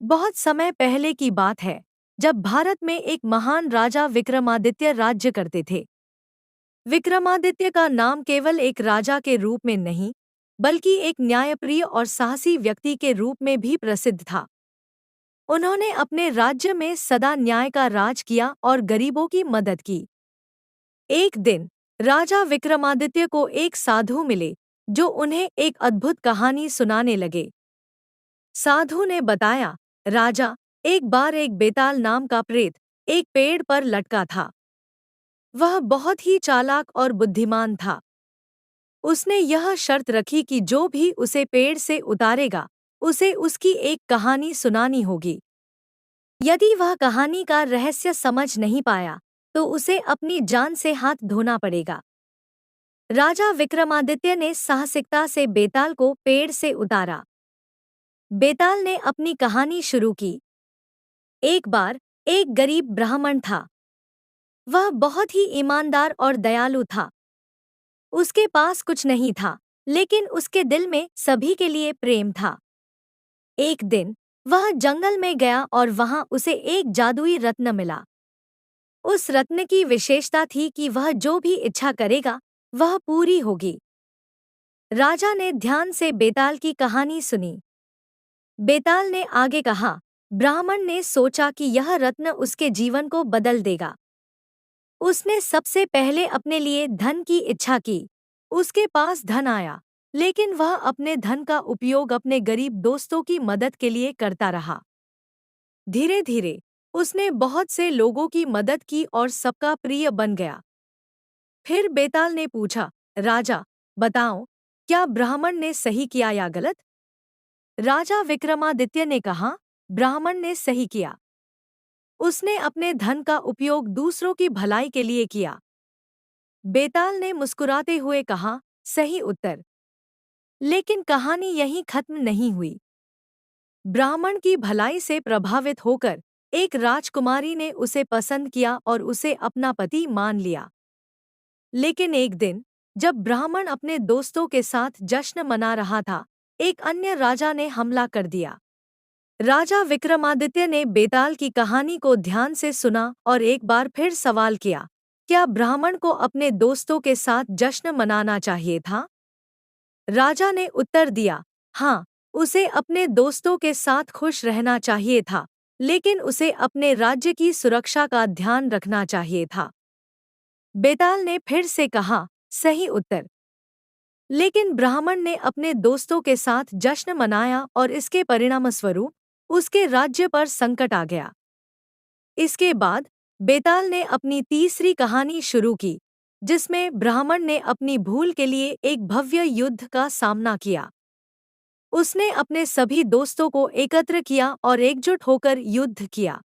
बहुत समय पहले की बात है, जब भारत में एक महान राजा विक्रमादित्य राज्य करते थे। विक्रमादित्य का नाम केवल एक राजा के रूप में नहीं, बल्कि एक न्यायप्रिय और साहसी व्यक्ति के रूप में भी प्रसिद्ध था। उन्होंने अपने राज्य में सदा न्याय का राज किया और गरीबों की मदद की। एक दिन राजा विक्रमादित्य को एक साधु मिले, जो उन्हें एक अद्भुत कहानी सुनाने लगे। साधु ने बताया, राजा, एक बार एक बेताल नाम का प्रेत एक पेड़ पर लटका था। वह बहुत ही चालाक और बुद्धिमान था। उसने यह शर्त रखी कि जो भी उसे पेड़ से उतारेगा, उसे उसकी एक कहानी सुनानी होगी। यदि वह कहानी का रहस्य समझ नहीं पाया, तो उसे अपनी जान से हाथ धोना पड़ेगा। राजा विक्रमादित्य ने साहसिकता से बेताल को पेड़ से उतारा। बेताल ने अपनी कहानी शुरू की। एक बार एक गरीब ब्राह्मण था। वह बहुत ही ईमानदार और दयालु था। उसके पास कुछ नहीं था, लेकिन उसके दिल में सभी के लिए प्रेम था। एक दिन वह जंगल में गया और वहां उसे एक जादुई रत्न मिला। उस रत्न की विशेषता थी कि वह जो भी इच्छा करेगा, वह पूरी होगी। राजा ने ध्यान से बेताल की कहानी सुनी। बेताल ने आगे कहा, ब्राह्मण ने सोचा कि यह रत्न उसके जीवन को बदल देगा। उसने सबसे पहले अपने लिए धन की इच्छा की। उसके पास धन आया, लेकिन वह अपने धन का उपयोग अपने गरीब दोस्तों की मदद के लिए करता रहा। धीरे धीरे उसने बहुत से लोगों की मदद की और सबका प्रिय बन गया। फिर बेताल ने पूछा, राजा, बताओ, क्या ब्राह्मण ने सही किया या गलत? राजा विक्रमादित्य ने कहा, ब्राह्मण ने सही किया। उसने अपने धन का उपयोग दूसरों की भलाई के लिए किया। बेताल ने मुस्कुराते हुए कहा, सही उत्तर। लेकिन कहानी यहीं खत्म नहीं हुई। ब्राह्मण की भलाई से प्रभावित होकर एक राजकुमारी ने उसे पसंद किया और उसे अपना पति मान लिया। लेकिन एक दिन जब ब्राह्मण अपने दोस्तों के साथ जश्न मना रहा था, एक अन्य राजा ने हमला कर दिया। राजा विक्रमादित्य ने बेताल की कहानी को ध्यान से सुना और एक बार फिर सवाल किया, क्या ब्राह्मण को अपने दोस्तों के साथ जश्न मनाना चाहिए था? राजा ने उत्तर दिया, हाँ, उसे अपने दोस्तों के साथ खुश रहना चाहिए था, लेकिन उसे अपने राज्य की सुरक्षा का ध्यान रखना चाहिए था। बेताल ने फिर से कहा, सही उत्तर। लेकिन ब्राह्मण ने अपने दोस्तों के साथ जश्न मनाया और इसके परिणामस्वरूप उसके राज्य पर संकट आ गया। इसके बाद बेताल ने अपनी तीसरी कहानी शुरू की, जिसमें ब्राह्मण ने अपनी भूल के लिए एक भव्य युद्ध का सामना किया। उसने अपने सभी दोस्तों को एकत्र किया और एकजुट होकर युद्ध किया।